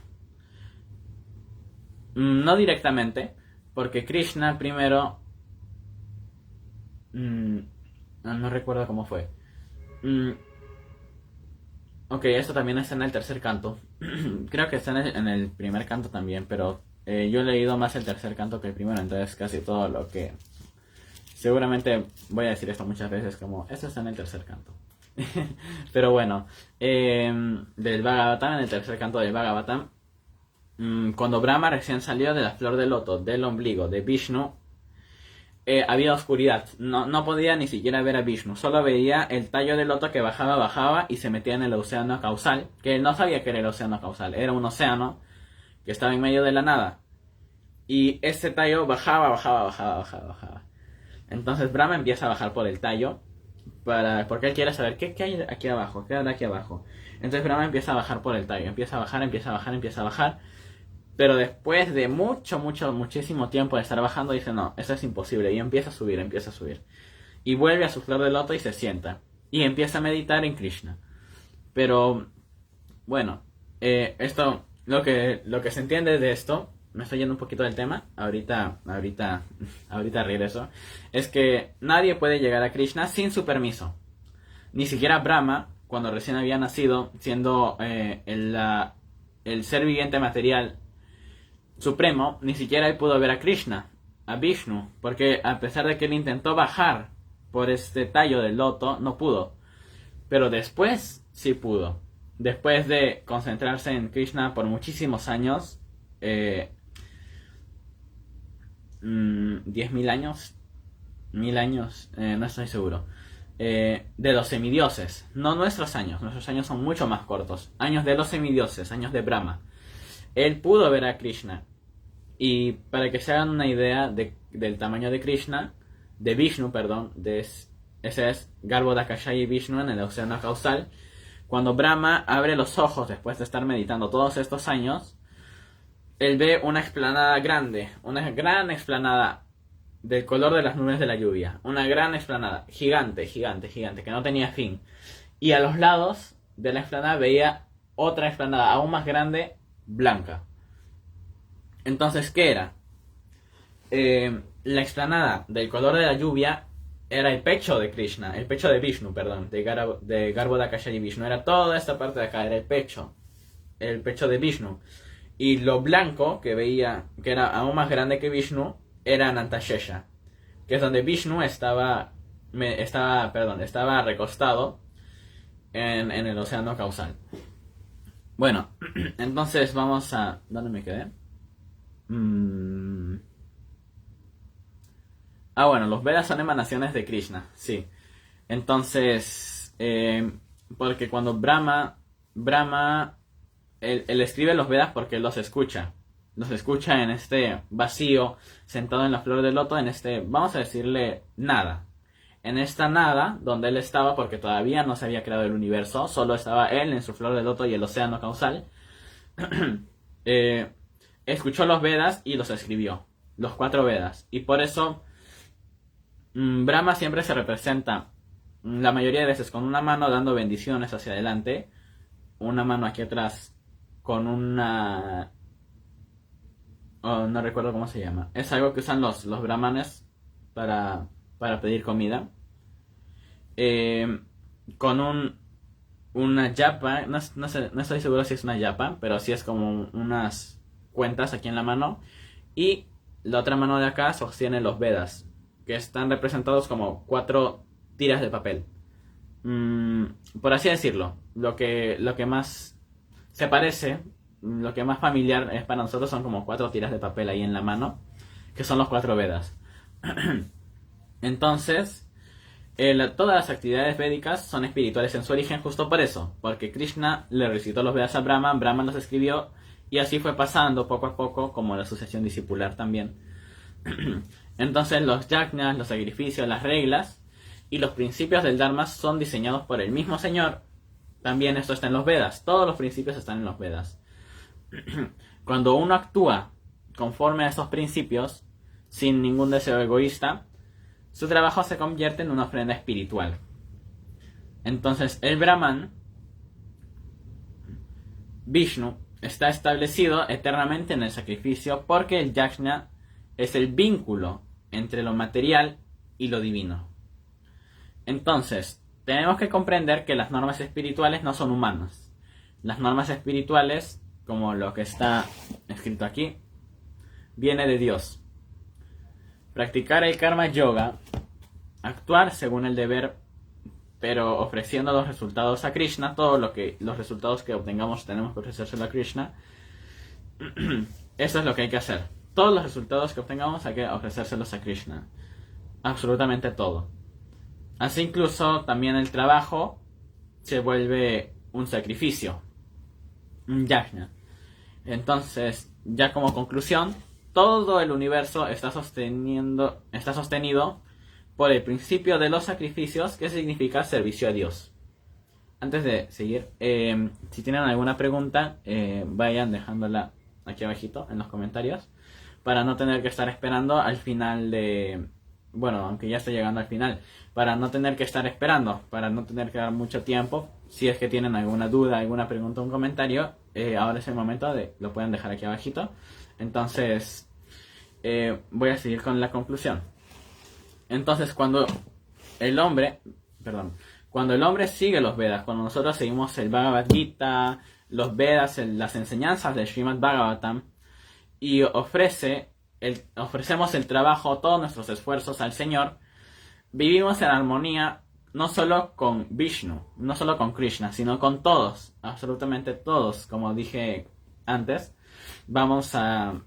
No directamente, porque Krishna primero... no recuerdo cómo fue. Ok, esto también está en el tercer canto. Creo que está en el primer canto también, pero yo he leído más el tercer canto que el primero, entonces casi todo lo que... Seguramente voy a decir esto muchas veces como, esto está en el tercer canto. Pero bueno, del Bhagavatam, en el tercer canto del Bhagavatam, cuando Brahma recién salió de la flor de loto del ombligo de Vishnu, había oscuridad. No podía ni siquiera ver a Vishnu. Solo veía el tallo del loto que bajaba y se metía en el océano causal. Que él no sabía que era el océano causal. Era un océano que estaba en medio de la nada. Y ese tallo bajaba. Entonces Brahma empieza a bajar por el tallo. Porque él quiere saber qué hay aquí abajo. ¿Qué hay aquí abajo? Entonces Brahma empieza a bajar por el tallo. Empieza a bajar. Pero después de muchísimo tiempo de estar bajando, dice, no, eso es imposible. Y empieza a subir. Y vuelve a su flor de loto y se sienta. Y empieza a meditar en Krishna. Pero, bueno, esto, lo que se entiende de esto, me estoy yendo un poquito del tema, ahorita regreso, es que nadie puede llegar a Krishna sin su permiso. Ni siquiera Brahma, cuando recién había nacido, siendo el ser viviente material supremo, ni siquiera él pudo ver a Krishna, a Vishnu, porque a pesar de que él intentó bajar por este tallo del loto, no pudo. Pero después sí pudo. Después de concentrarse en Krishna por muchísimos años, 10.000 años, 1.000 años, no estoy seguro, de los semidioses, no nuestros años son mucho más cortos, años de los semidioses, años de Brahma. Él pudo ver a Krishna. Y para que se hagan una idea del tamaño de Krishna, de Vishnu, perdón, ese es Garbhodakashayi Vishnu en el océano causal. Cuando Brahma abre los ojos después de estar meditando todos estos años, él ve una explanada grande, una gran explanada del color de las nubes de la lluvia. Una gran explanada, gigante, que no tenía fin. Y a los lados de la explanada veía otra explanada aún más grande, blanca. Entonces, ¿qué era? La explanada del color de la lluvia era el pecho de Krishna, el pecho de Vishnu, perdón, de Garbhodakashayi Vishnu. Era toda esta parte de acá, era el pecho de Vishnu. Y lo blanco que veía, que era aún más grande que Vishnu, era Anantashesha, que es donde Vishnu estaba recostado en el océano causal. Bueno, entonces vamos a... ¿Dónde me quedé? Bueno, los Vedas son emanaciones de Krishna, sí. Entonces, porque cuando Brahma él escribe los Vedas porque él los escucha en este vacío, sentado en la flor del loto, en este, vamos a decirle, nada. En esta nada, donde él estaba, porque todavía no se había creado el universo, solo estaba él en su flor del loto y el océano causal, escuchó los Vedas y los escribió, los 4 Vedas. Y por eso Brahma siempre se representa, la mayoría de veces, con una mano dando bendiciones hacia adelante, una mano aquí atrás con una... no recuerdo cómo se llama. Es algo que usan los brahmanes para pedir comida. Con una yapa, no estoy seguro si es una yapa, pero sí es como unas cuentas aquí en la mano. Y la otra mano de acá sostiene los Vedas, que están representados como 4 tiras de papel. Por así decirlo, lo que más se parece, lo que más familiar es para nosotros son como 4 tiras de papel ahí en la mano, que son los 4 Vedas. Entonces, todas las actividades védicas son espirituales en su origen justo por eso, porque Krishna le recitó los Vedas a Brahma, Brahma los escribió, y así fue pasando poco a poco, como la sucesión discipular también. Entonces los yajnas, los sacrificios, las reglas y los principios del Dharma son diseñados por el mismo Señor. También esto está en los Vedas, todos los principios están en los Vedas. Cuando uno actúa conforme a estos principios, sin ningún deseo egoísta, su trabajo se convierte en una ofrenda espiritual. Entonces el Brahman, Vishnu, está establecido eternamente en el sacrificio porque el yajna es el vínculo entre lo material y lo divino. Entonces, tenemos que comprender que las normas espirituales no son humanas. Las normas espirituales, como lo que está escrito aquí, viene de Dios. Practicar el karma yoga, actuar según el deber, pero ofreciendo los resultados a Krishna, los resultados que obtengamos tenemos que ofrecérselo a Krishna. Eso es lo que hay que hacer. Todos los resultados que obtengamos hay que ofrecérselos a Krishna. absolutamente todo. Así incluso también el trabajo se vuelve un sacrificio, un yajna. Entonces, ya como conclusión, todo el universo está sostenido por el principio de los sacrificios, que significa servicio a Dios. Antes de seguir, si tienen alguna pregunta, vayan dejándola aquí abajito en los comentarios, para no tener que estar esperando al final de... Bueno, aunque ya estoy llegando al final, para no tener que estar esperando, para no tener que dar mucho tiempo. Si es que tienen alguna duda, alguna pregunta, un comentario, ahora es el momento de lo pueden dejar aquí abajito. Entonces, voy a seguir con la conclusión. Entonces, cuando el hombre sigue los Vedas, cuando nosotros seguimos el Bhagavad Gita, los Vedas, las enseñanzas del Srimad Bhagavatam, y ofrecemos el trabajo, todos nuestros esfuerzos al Señor, vivimos en armonía no solo con Vishnu, no solo con Krishna, sino con todos, absolutamente todos. Como dije antes, vamos a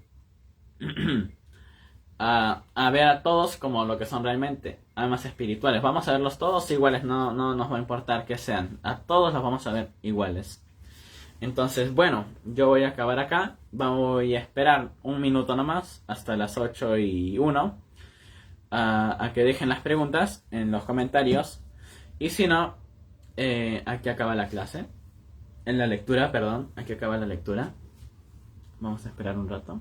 ver a todos como lo que son realmente, almas espirituales. Vamos a verlos todos iguales, no nos va a importar que sean, a todos los vamos a ver iguales. Entonces, bueno, yo voy a acabar acá. Voy a esperar un minuto nomás, hasta las 8:01, a que dejen las preguntas en los comentarios. Y si no, aquí acaba la clase. En la lectura, perdón, aquí acaba la lectura. Vamos a esperar un rato.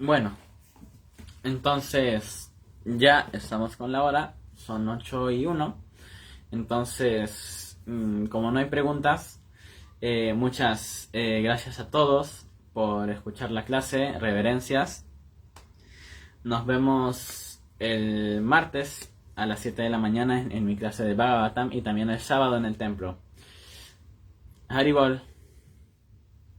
Bueno, entonces ya estamos con la hora, son 8:01. Entonces, como no hay preguntas, muchas gracias a todos por escuchar la clase, reverencias. Nos vemos el martes a las 7 de la mañana en mi clase de Bhagavatam, y también el sábado en el templo. Haribol.